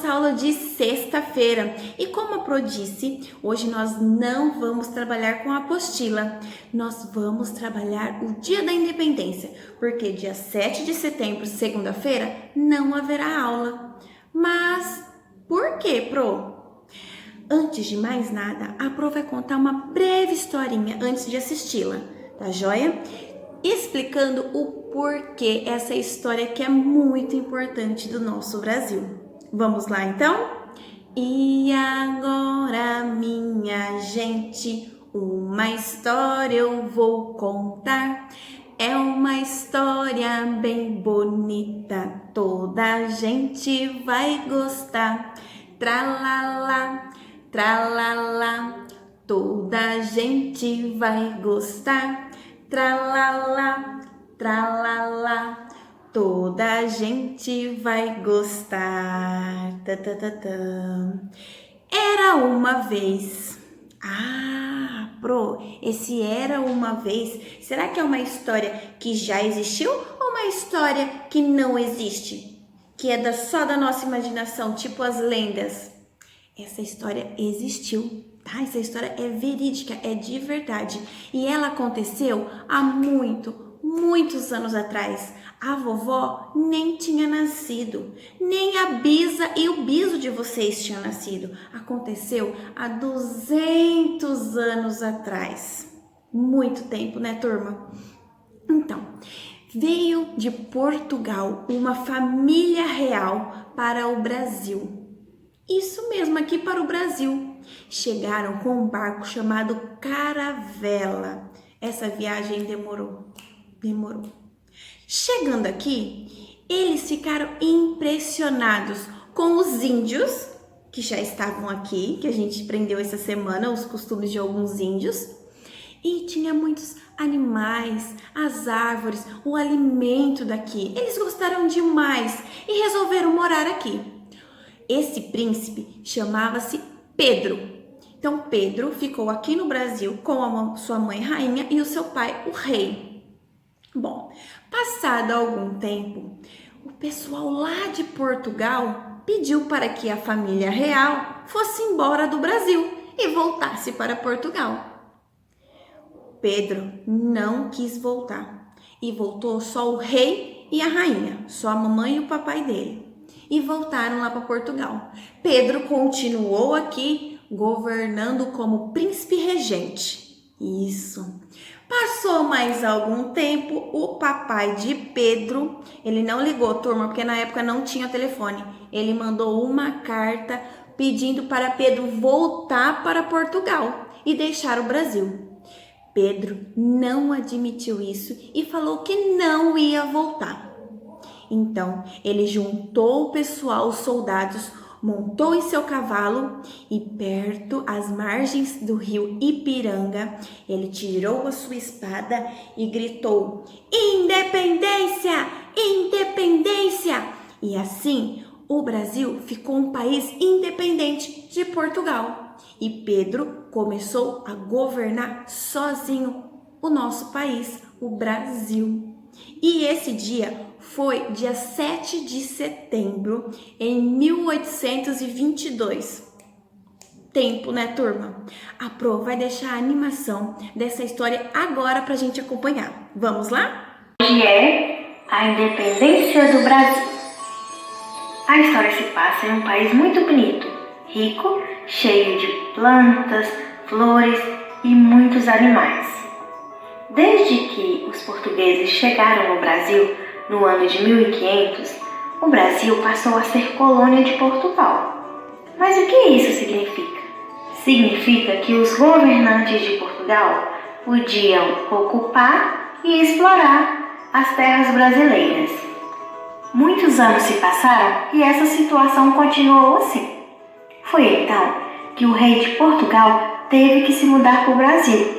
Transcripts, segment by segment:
nossa aula de sexta-feira. E como a Pro disse, hoje nós não vamos trabalhar com a apostila. Nós vamos trabalhar o Dia da Independência, porque dia 7 de setembro, segunda-feira, não haverá aula. Mas por quê, Pro? Antes de mais nada, a Pro vai contar uma breve historinha antes de assisti-la, tá joia? Explicando o porquê essa história que é muito importante do nosso Brasil. Vamos lá então? E agora, minha gente, uma história eu vou contar. É uma história bem bonita, toda a gente vai gostar. Tralalá, tralalá, toda a gente vai gostar. Tralalá, tralalá, toda a gente vai gostar. Era uma vez. Pro, esse era uma vez. Será que é uma história que já existiu ou uma história que não existe? Que é só da nossa imaginação, tipo as lendas? Essa história existiu, tá? Essa história é verídica, é de verdade. E ela aconteceu há muitos anos atrás. A vovó nem tinha nascido, nem a bisa e o biso de vocês tinham nascido. Aconteceu há 200 anos atrás. Muito tempo, né, turma? Então, veio de Portugal uma família real para o Brasil. Isso mesmo, aqui para o Brasil. Chegaram com um barco chamado Caravela. Essa viagem demorou. Chegando aqui, eles ficaram impressionados com os índios que já estavam aqui, que a gente aprendeu essa semana, os costumes de alguns índios. E tinha muitos animais, as árvores, o alimento daqui. Eles gostaram demais e resolveram morar aqui. Esse príncipe chamava-se Pedro. Então, Pedro ficou aqui no Brasil com a sua mãe rainha e o seu pai, o rei. Bom, passado algum tempo, o pessoal lá de Portugal pediu para que a família real fosse embora do Brasil e voltasse para Portugal. Pedro não quis voltar e voltou só o rei e a rainha, só a mamãe e o papai dele. E voltaram lá para Portugal. Pedro continuou aqui governando como príncipe regente. Isso. Passou mais algum tempo, o papai de Pedro, ele não ligou, turma, porque na época não tinha telefone. Ele mandou uma carta pedindo para Pedro voltar para Portugal e deixar o Brasil. Pedro não admitiu isso e falou que não ia voltar. Então, ele juntou o pessoal, os soldados, montou em seu cavalo e perto às margens do rio Ipiranga, ele tirou a sua espada e gritou: Independência! Independência! E assim, o Brasil ficou um país independente de Portugal. E Pedro começou a governar sozinho o nosso país, o Brasil. E esse dia foi dia 7 de setembro em 1822. Tempo, né, turma? A Pro vai deixar a animação dessa história agora pra gente acompanhar. Vamos lá? Hoje é a independência do Brasil. A história se passa em um país muito bonito, rico, cheio de plantas, flores e muitos animais. Desde que os portugueses chegaram no Brasil no ano de 1500, o Brasil passou a ser colônia de Portugal. Mas o que isso significa? Significa que os governantes de Portugal podiam ocupar e explorar as terras brasileiras. Muitos anos se passaram e essa situação continuou assim. Foi então que o rei de Portugal teve que se mudar para o Brasil.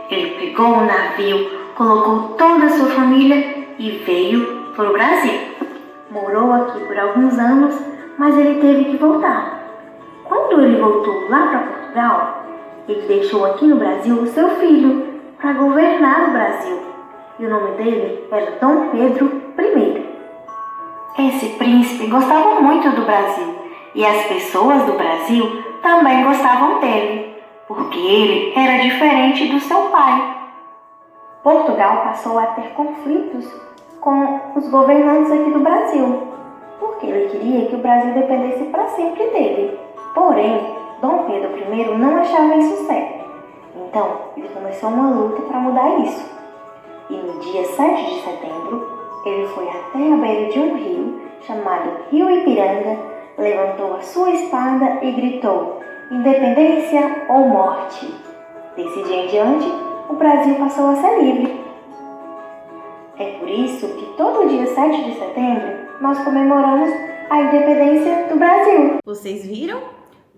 Ele pegou um navio, colocou toda a sua família e veio para o Brasil. Morou aqui por alguns anos, mas ele teve que voltar. Quando ele voltou lá para Portugal, ele deixou aqui no Brasil o seu filho para governar o Brasil. E o nome dele era Dom Pedro I. Esse príncipe gostava muito do Brasil e as pessoas do Brasil também gostavam dele, porque ele era diferente do seu pai. Portugal passou a ter conflitos com os governantes aqui do Brasil, porque ele queria que o Brasil dependesse para sempre dele. Porém, Dom Pedro I não achava isso certo. Então, ele começou uma luta para mudar isso. E no dia 7 de setembro, ele foi até a beira de um rio, chamado Rio Ipiranga, levantou a sua espada e gritou: independência ou morte. Desse dia em diante, o Brasil passou a ser livre. É por isso que todo dia 7 de setembro nós comemoramos a independência do Brasil. Vocês viram?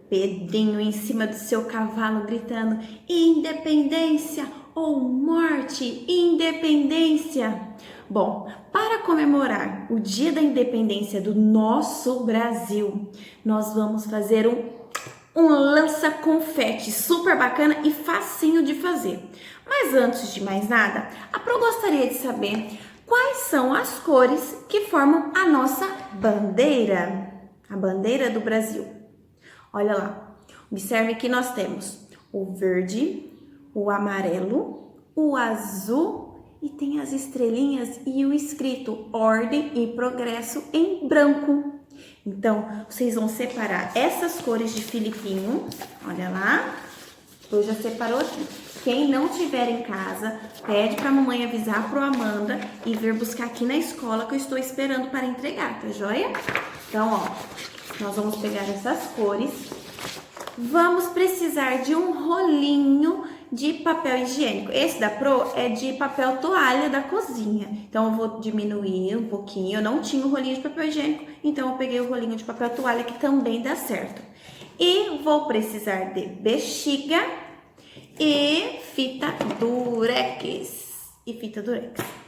Pedrinho em cima do seu cavalo gritando: independência ou morte, independência. Bom, para comemorar o dia da independência do nosso Brasil, nós vamos fazer um lança-confete super bacana e facinho de fazer. Mas antes de mais nada, a Pro gostaria de saber quais são as cores que formam a nossa bandeira, a bandeira do Brasil. Olha lá, observe que nós temos o verde, o amarelo, o azul e tem as estrelinhas e o escrito Ordem e Progresso em branco. Então, vocês vão separar essas cores de filipinho, olha lá, eu já separou aqui. Quem não tiver em casa, pede para a mamãe avisar pro Amanda e vir buscar aqui na escola que eu estou esperando para entregar, tá joia? Então, ó, nós vamos pegar essas cores. Vamos precisar de um rolinho de papel higiênico. Esse da Pro é de papel toalha da cozinha. Então, eu vou diminuir um pouquinho. Eu não tinha o rolinho de papel higiênico, então eu peguei o rolinho de papel toalha que também dá certo. E vou precisar de bexiga e fita durex.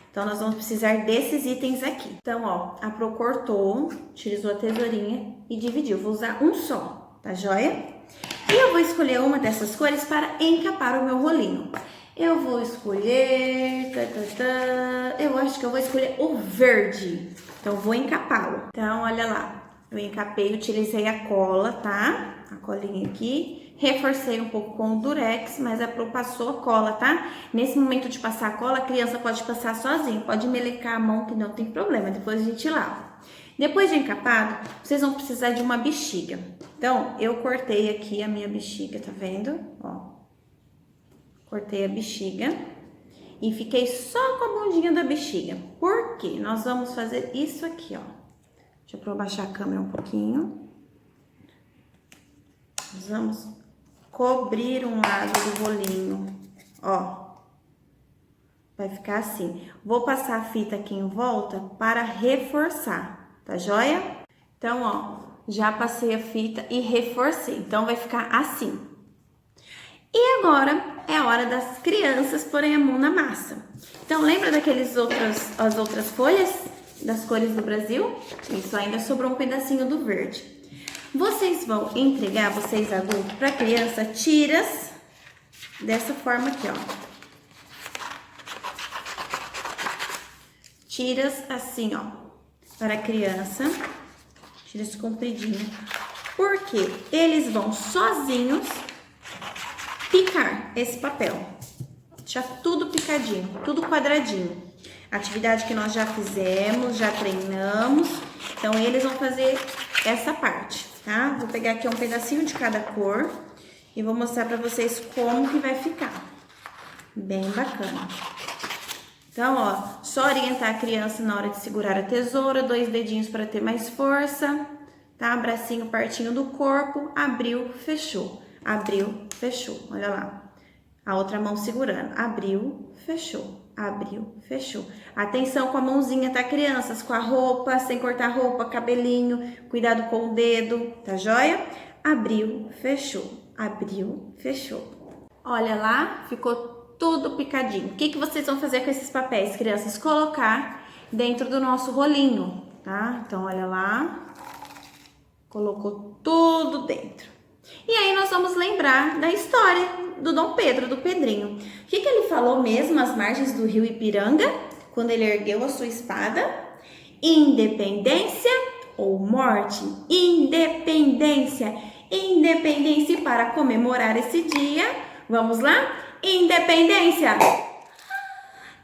Então, nós vamos precisar desses itens aqui. Então, ó, a Pro cortou, utilizou a tesourinha e dividiu. Vou usar um só, tá joia? E eu vou escolher uma dessas cores para encapar o meu rolinho. Eu vou escolher... Eu acho que eu vou escolher o verde. Então, vou encapá-lo. Então, olha lá. Eu encapei, utilizei a cola, tá? A colinha aqui. Reforcei um pouco com o durex, mas a Pro passou a cola, tá? Nesse momento de passar a cola, a criança pode passar sozinha. Pode melecar a mão que não tem problema. Depois a gente lava. Depois de encapado, vocês vão precisar de uma bexiga. Então, eu cortei aqui a minha bexiga, tá vendo? Ó, cortei a bexiga e fiquei só com a bundinha da bexiga. Por quê? Nós vamos fazer isso aqui, ó. Deixa eu abaixar a câmera um pouquinho. Nós vamos cobrir um lado do rolinho, ó. Vai ficar assim. Vou passar a fita aqui em volta para reforçar. Tá joia? Então, ó, já passei a fita e reforcei. Então, vai ficar assim. E agora é a hora das crianças porem a mão na massa. Então, lembra as outras folhas das cores do Brasil? Isso, ainda sobrou um pedacinho do verde. Vocês vão entregar, vocês adultos, para a criança tiras dessa forma aqui, ó. Tiras assim, ó. Para a criança, tiras compridinho, porque eles vão sozinhos picar esse papel, deixar tudo picadinho, tudo quadradinho. Atividade que nós já fizemos, já treinamos, então eles vão fazer essa parte, tá? Vou pegar aqui um pedacinho de cada cor e vou mostrar para vocês como que vai ficar, bem bacana. Então, ó, só orientar a criança na hora de segurar a tesoura, 2 dedinhos para ter mais força, tá? Bracinho pertinho do corpo, abriu, fechou, olha lá. A outra mão segurando, abriu, fechou, fechou. Atenção com a mãozinha, tá, crianças? Com a roupa, sem cortar a roupa, cabelinho, cuidado com o dedo, tá joia? Abriu, fechou. Olha lá, ficou tudo picadinho. O que vocês vão fazer com esses papéis, crianças? Colocar dentro do nosso rolinho, tá? Então, olha lá. Colocou tudo dentro. E aí, nós vamos lembrar da história do Dom Pedro, do Pedrinho. O que ele falou mesmo às margens do rio Ipiranga, quando ele ergueu a sua espada? Independência ou morte? Independência. Independência. E para comemorar esse dia, vamos lá? Independência!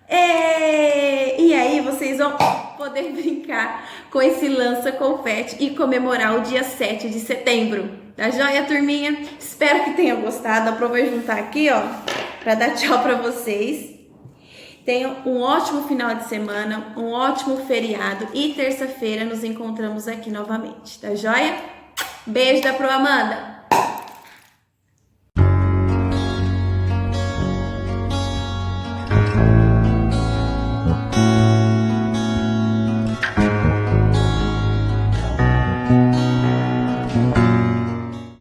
E aí vocês vão poder brincar com esse lança-confete e comemorar o dia 7 de setembro. Tá joia, turminha? Espero que tenham gostado. Aproveito juntar aqui, ó, para dar tchau para vocês. Tenham um ótimo final de semana, um ótimo feriado e terça-feira nos encontramos aqui novamente. Tá joia? Beijo da Pro Amanda!